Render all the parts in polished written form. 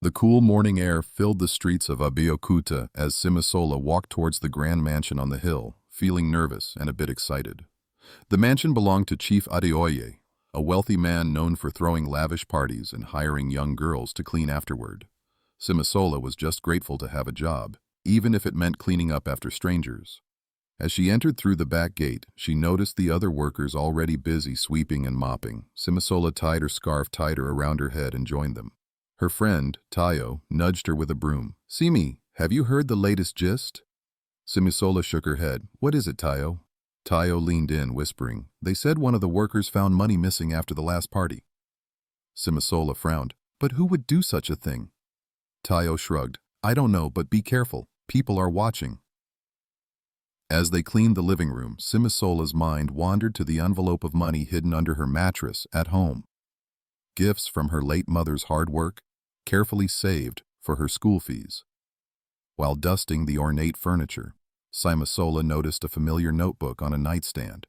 The cool morning air filled the streets of Abeokuta as Simisola walked towards the grand mansion on the hill, feeling nervous and a bit excited. The mansion belonged to Chief Adeoye, a wealthy man known for throwing lavish parties and hiring young girls to clean afterward. Simisola was just grateful to have a job, even if it meant cleaning up after strangers. As she entered through the back gate, she noticed the other workers already busy sweeping and mopping. Simisola tied her scarf tighter around her head and joined them. Her friend, Tayo, nudged her with a broom. "Simi, have you heard the latest gist?" Simisola shook her head. "What is it, Tayo?" Tayo leaned in, whispering, "They said one of the workers found money missing after the last party." Simisola frowned. "But who would do such a thing?" Tayo shrugged. "I don't know, but be careful. People are watching." As they cleaned the living room, Simisola's mind wandered to the envelope of money hidden under her mattress at home. Gifts from her late mother's hard work, carefully saved for her school fees. While dusting the ornate furniture, Simisola noticed a familiar notebook on a nightstand.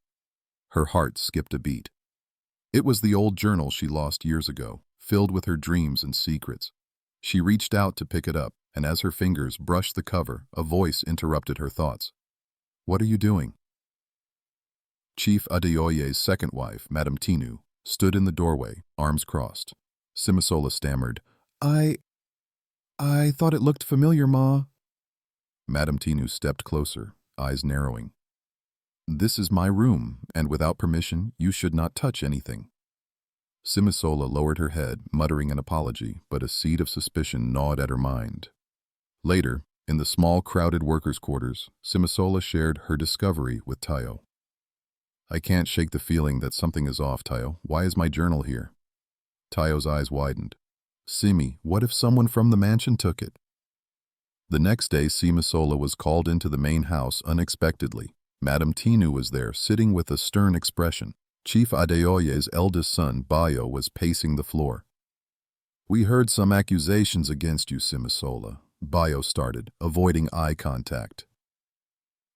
Her heart skipped a beat. It was the old journal she lost years ago, filled with her dreams and secrets. She reached out to pick it up, and as her fingers brushed the cover, a voice interrupted her thoughts. "What are you doing?" Chief Adeoye's second wife, Madame Tinu, stood in the doorway, arms crossed. Simisola stammered, I thought it looked familiar, Ma." Madame Tinu stepped closer, eyes narrowing. "This is my room, and without permission, you should not touch anything." Simisola lowered her head, muttering an apology, but a seed of suspicion gnawed at her mind. Later, in the small, crowded workers' quarters, Simisola shared her discovery with Tayo. "I can't shake the feeling that something is off, Tayo. Why is my journal here?" Tayo's eyes widened. "Simi, what if someone from the mansion took it?" The next day, Simisola was called into the main house unexpectedly. Madame Tinu was there, sitting with a stern expression. Chief Adeoye's eldest son, Bayo, was pacing the floor. "We heard some accusations against you, Simisola," Bayo started, avoiding eye contact.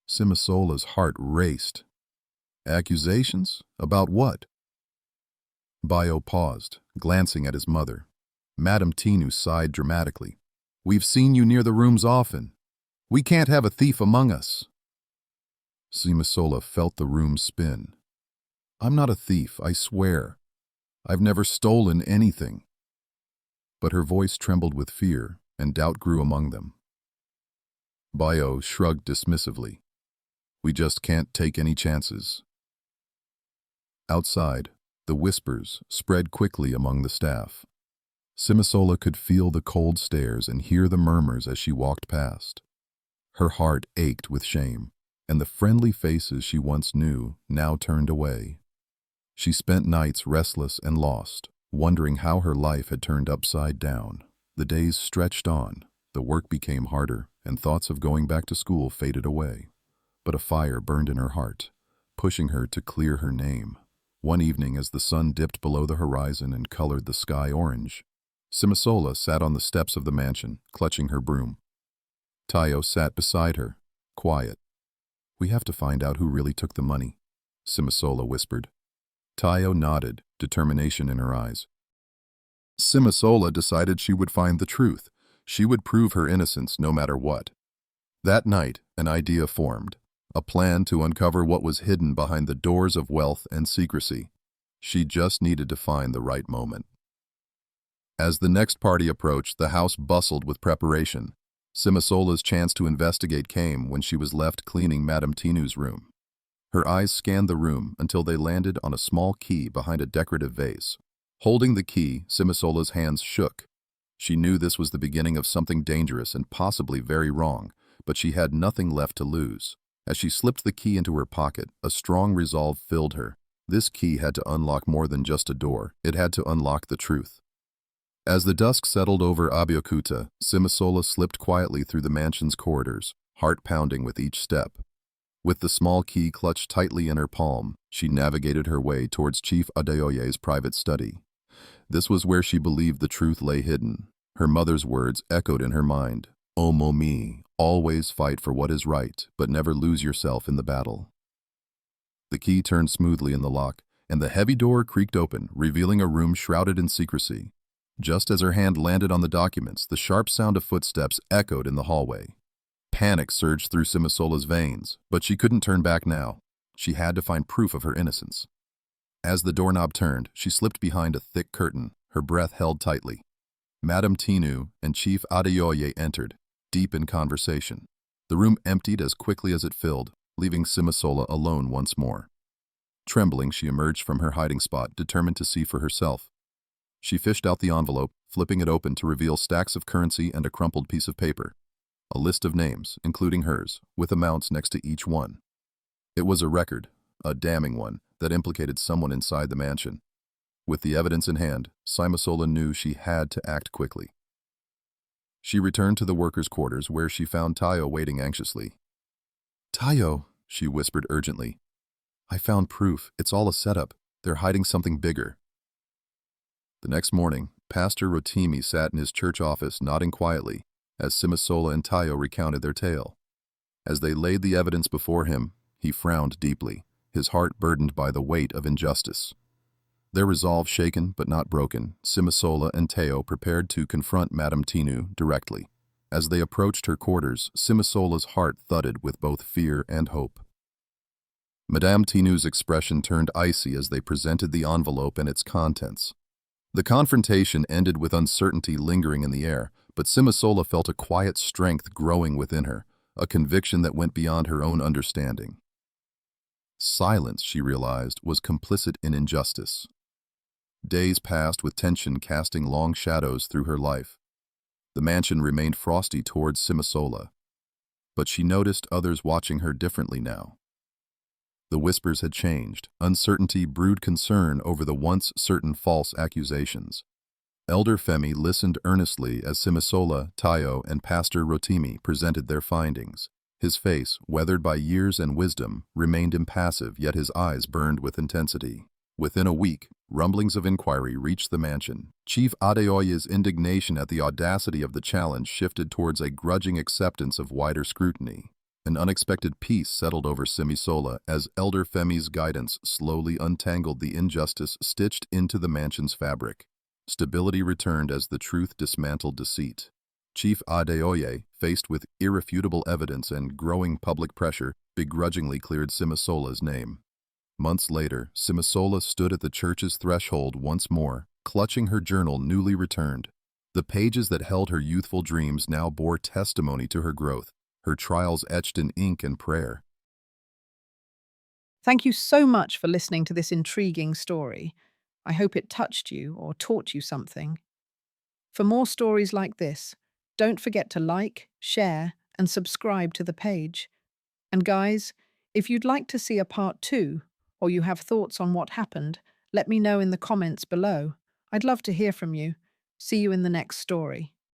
Simisola's heart raced. "Accusations? About what?" Bayo paused, glancing at his mother. Madame Tinu sighed dramatically. "We've seen you near the rooms often. We can't have a thief among us." Simisola felt the room spin. "I'm not a thief, I swear. I've never stolen anything." But her voice trembled with fear, and doubt grew among them. Bayo shrugged dismissively. "We just can't take any chances." Outside, the whispers spread quickly among the staff. Simisola could feel the cold stares and hear the murmurs as she walked past. Her heart ached with shame, and the friendly faces she once knew now turned away. She spent nights restless and lost, wondering how her life had turned upside down. The days stretched on, the work became harder, and thoughts of going back to school faded away. But a fire burned in her heart, pushing her to clear her name. One evening, as the sun dipped below the horizon and colored the sky orange, Simisola sat on the steps of the mansion, clutching her broom. Tayo sat beside her, quiet. "We have to find out who really took the money," Simisola whispered. Tayo nodded, determination in her eyes. Simisola decided she would find the truth. She would prove her innocence no matter what. That night, an idea formed, a plan to uncover what was hidden behind the doors of wealth and secrecy. She just needed to find the right moment. As the next party approached, the house bustled with preparation. Simisola's chance to investigate came when she was left cleaning Madame Tinu's room. Her eyes scanned the room until they landed on a small key behind a decorative vase. Holding the key, Simisola's hands shook. She knew this was the beginning of something dangerous and possibly very wrong, but she had nothing left to lose. As she slipped the key into her pocket, a strong resolve filled her. This key had to unlock more than just a door. It had to unlock the truth. As the dusk settled over Abeokuta, Simisola slipped quietly through the mansion's corridors, heart pounding with each step. With the small key clutched tightly in her palm, she navigated her way towards Chief Adeoye's private study. This was where she believed the truth lay hidden. Her mother's words echoed in her mind. "Omo mi, always fight for what is right, but never lose yourself in the battle." The key turned smoothly in the lock, and the heavy door creaked open, revealing a room shrouded in secrecy. Just as her hand landed on the documents, the sharp sound of footsteps echoed in the hallway. Panic surged through Simisola's veins, but she couldn't turn back now. She had to find proof of her innocence. As the doorknob turned, she slipped behind a thick curtain, her breath held tightly. Madame Tinu and Chief Adeoye entered, deep in conversation. The room emptied as quickly as it filled, leaving Simisola alone once more. Trembling, she emerged from her hiding spot, determined to see for herself. She fished out the envelope, flipping it open to reveal stacks of currency and a crumpled piece of paper. A list of names, including hers, with amounts next to each one. It was a record, a damning one, that implicated someone inside the mansion. With the evidence in hand, Simisola knew she had to act quickly. She returned to the workers' quarters where she found Tayo waiting anxiously. "Tayo," she whispered urgently. "I found proof. It's all a setup. They're hiding something bigger." The next morning, Pastor Rotimi sat in his church office nodding quietly as Simisola and Tayo recounted their tale. As they laid the evidence before him, he frowned deeply, his heart burdened by the weight of injustice. Their resolve shaken but not broken, Simisola and Tayo prepared to confront Madame Tinu directly. As they approached her quarters, Simisola's heart thudded with both fear and hope. Madame Tinu's expression turned icy as they presented the envelope and its contents. The confrontation ended with uncertainty lingering in the air, but Simisola felt a quiet strength growing within her, a conviction that went beyond her own understanding. Silence, she realized, was complicit in injustice. Days passed with tension casting long shadows through her life. The mansion remained frosty towards Simisola, but she noticed others watching her differently now. The whispers had changed. Uncertainty brewed concern over the once certain false accusations. Elder Femi listened earnestly as Simisola, Tayo, and Pastor Rotimi presented their findings. His face, weathered by years and wisdom, remained impassive, yet his eyes burned with intensity. Within a week, rumblings of inquiry reached the mansion. Chief Adeoye's indignation at the audacity of the challenge shifted towards a grudging acceptance of wider scrutiny. An unexpected peace settled over Simisola as Elder Femi's guidance slowly untangled the injustice stitched into the mansion's fabric. Stability returned as the truth dismantled deceit. Chief Adeoye, faced with irrefutable evidence and growing public pressure, begrudgingly cleared Simisola's name. Months later, Simisola stood at the church's threshold once more, clutching her journal newly returned. The pages that held her youthful dreams now bore testimony to her growth, her trials etched in ink and prayer. Thank you so much for listening to this intriguing story. I hope it touched you or taught you something. For more stories like this, don't forget to like, share, and subscribe to the page. And guys, if you'd like to see a part 2, or you have thoughts on what happened, let me know in the comments below. I'd love to hear from you. See you in the next story.